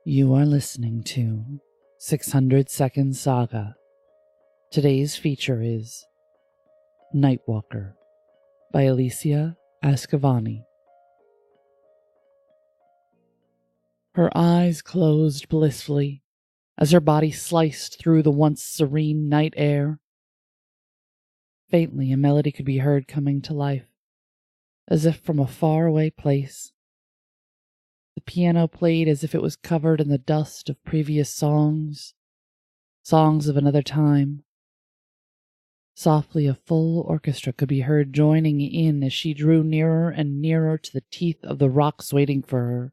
You are listening to 600 Saga. Today's feature is Nightwalker by Alicia Ascavani. Her eyes closed blissfully as her body sliced through the once serene night air. Faintly, a melody could be heard coming to life, as if from a faraway place. The piano played as if it was covered in the dust of previous songs of another time. Softly, a full orchestra could be heard joining in as she drew nearer and nearer to the teeth of the rocks waiting for her.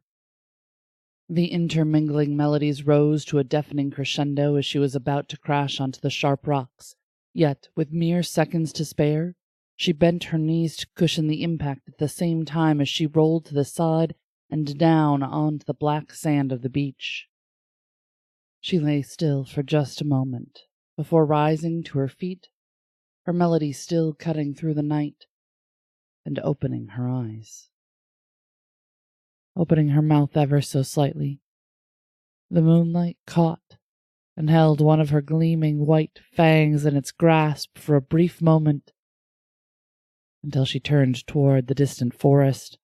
The intermingling melodies rose to a deafening crescendo as she was about to crash onto the sharp rocks. Yet, with mere seconds to spare, she bent her knees to cushion the impact at the same time as she rolled to the side and down onto the black sand of the beach. She lay still for just a moment before rising to her feet, her melody still cutting through the night, and opening her eyes. Opening her mouth ever so slightly, the moonlight caught and held one of her gleaming white fangs in its grasp for a brief moment, until she turned toward the distant forest.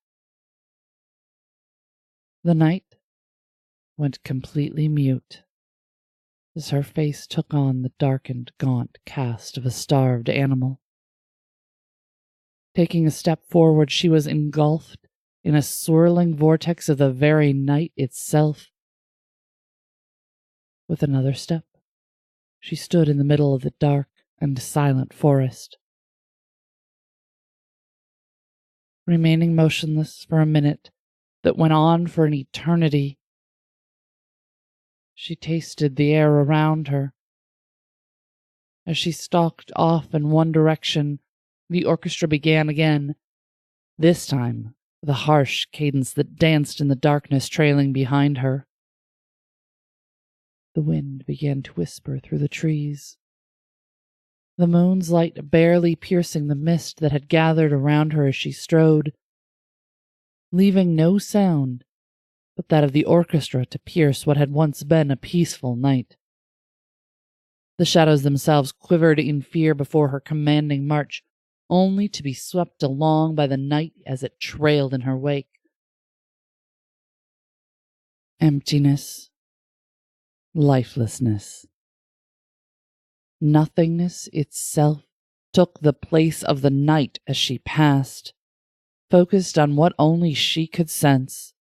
The night went completely mute as her face took on the darkened, gaunt cast of a starved animal. Taking a step forward, she was engulfed in a swirling vortex of the very night itself. With another step, she stood in the middle of the dark and silent forest. Remaining motionless for a minute that went on for an eternity, she tasted the air around her. As she stalked off in one direction, the orchestra began again, this time with a harsh cadence that danced in the darkness trailing behind her. The wind began to whisper through the trees, the moon's light barely piercing the mist that had gathered around her as she strode, leaving no sound but that of the orchestra to pierce what had once been a peaceful night. The shadows themselves quivered in fear before her commanding march, only to be swept along by the night as it trailed in her wake. Emptiness, lifelessness, nothingness itself took the place of the night as she passed, focused on what only she could sense.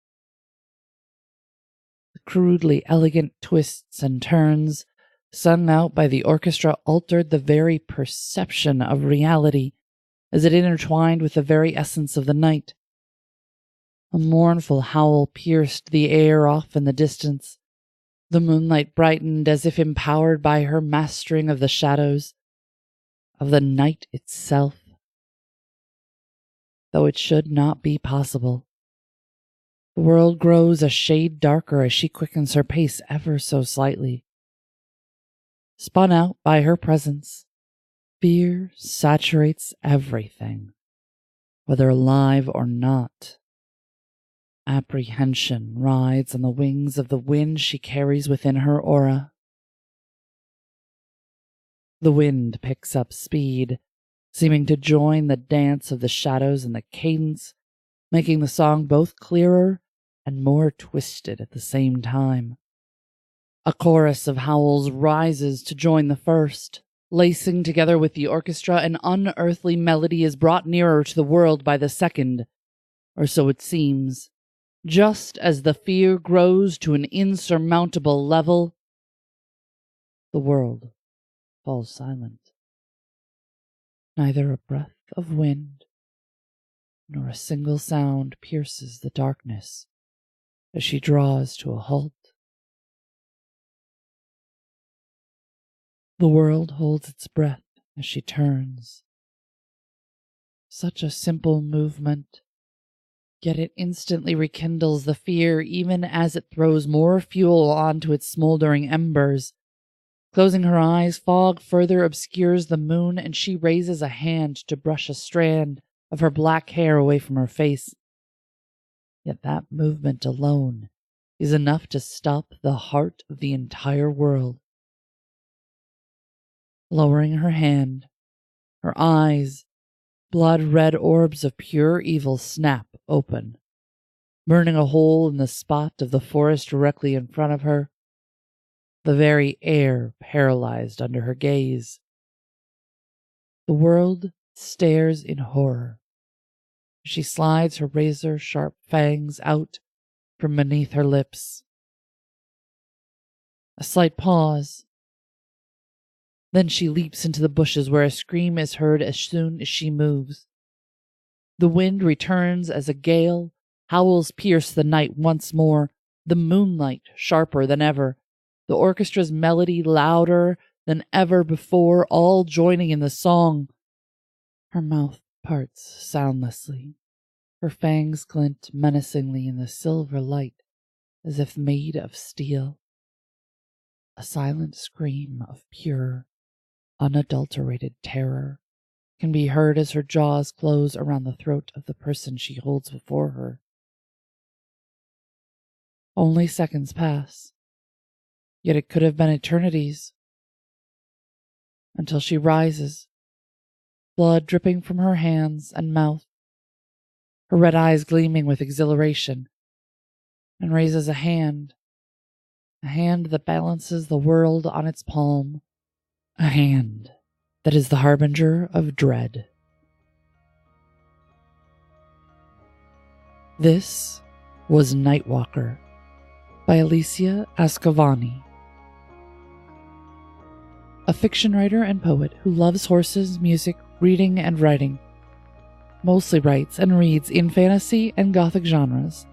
The crudely elegant twists and turns sung out by the orchestra altered the very perception of reality as it intertwined with the very essence of the night. A mournful howl pierced the air off in the distance. The moonlight brightened as if empowered by her mastering of the shadows, of the night itself. Though it should not be possible. The world grows a shade darker as she quickens her pace ever so slightly. Spun out by her presence, fear saturates everything, whether alive or not. Apprehension rides on the wings of the wind she carries within her aura. The wind picks up speed, seeming to join the dance of the shadows and the cadence, making the song both clearer and more twisted at the same time. A chorus of howls rises to join the first. Lacing together with the orchestra, an unearthly melody is brought nearer to the world by the second, or so it seems. Just as the fear grows to an insurmountable level, the world falls silent. Neither a breath of wind nor a single sound pierces the darkness as she draws to a halt. The world holds its breath as she turns. Such a simple movement, yet it instantly rekindles the fear even as it throws more fuel onto its smoldering embers. Closing her eyes, fog further obscures the moon, and she raises a hand to brush a strand of her black hair away from her face. Yet that movement alone is enough to stop the heart of the entire world. Lowering her hand, her eyes, blood-red orbs of pure evil, snap open, burning a hole in the spot of the forest directly in front of her, the very air paralyzed under her gaze. The world stares in horror. She slides her razor-sharp fangs out from beneath her lips. A slight pause. Then she leaps into the bushes where a scream is heard as soon as she moves. The wind returns as a gale. Howls pierce the night once more, the moonlight sharper than ever, the orchestra's melody louder than ever before, all joining in the song. Her mouth parts soundlessly. Her fangs glint menacingly in the silver light as if made of steel. A silent scream of pure, unadulterated terror can be heard as her jaws close around the throat of the person she holds before her. Only seconds pass, yet it could have been eternities, until she rises, blood dripping from her hands and mouth, her red eyes gleaming with exhilaration, and raises a hand that balances the world on its palm, a hand that is the harbinger of dread. This was Nightwalker by Alicia Ascovani, a fiction writer and poet who loves horses, music, reading, and writing. Mostly writes and reads in fantasy and gothic genres.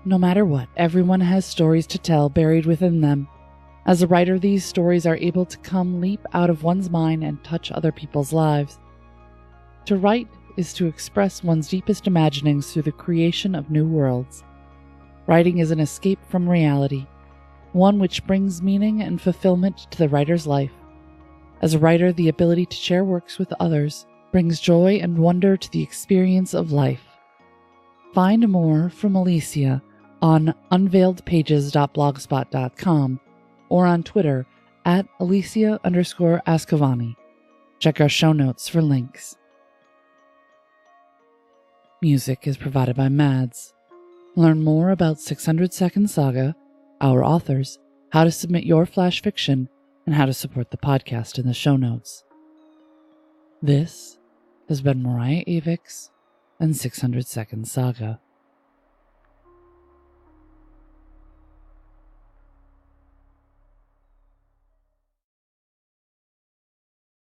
No matter what, everyone has stories to tell buried within them. As a writer, these stories are able to leap out of one's mind and touch other people's lives. To write is to express one's deepest imaginings through the creation of new worlds. Writing is an escape from reality, one which brings meaning and fulfillment to the writer's life. As a writer, the ability to share works with others brings joy and wonder to the experience of life. Find more from Alicia on unveiledpages.blogspot.com or on Twitter at Alicia_Ascovani. Check our show notes for links. Music is provided by Mads. Learn more about 600 Second Saga, our authors, how to submit your flash fiction, and how to support the podcast in the show notes. This has been Mariah Avix and 600 Second Saga.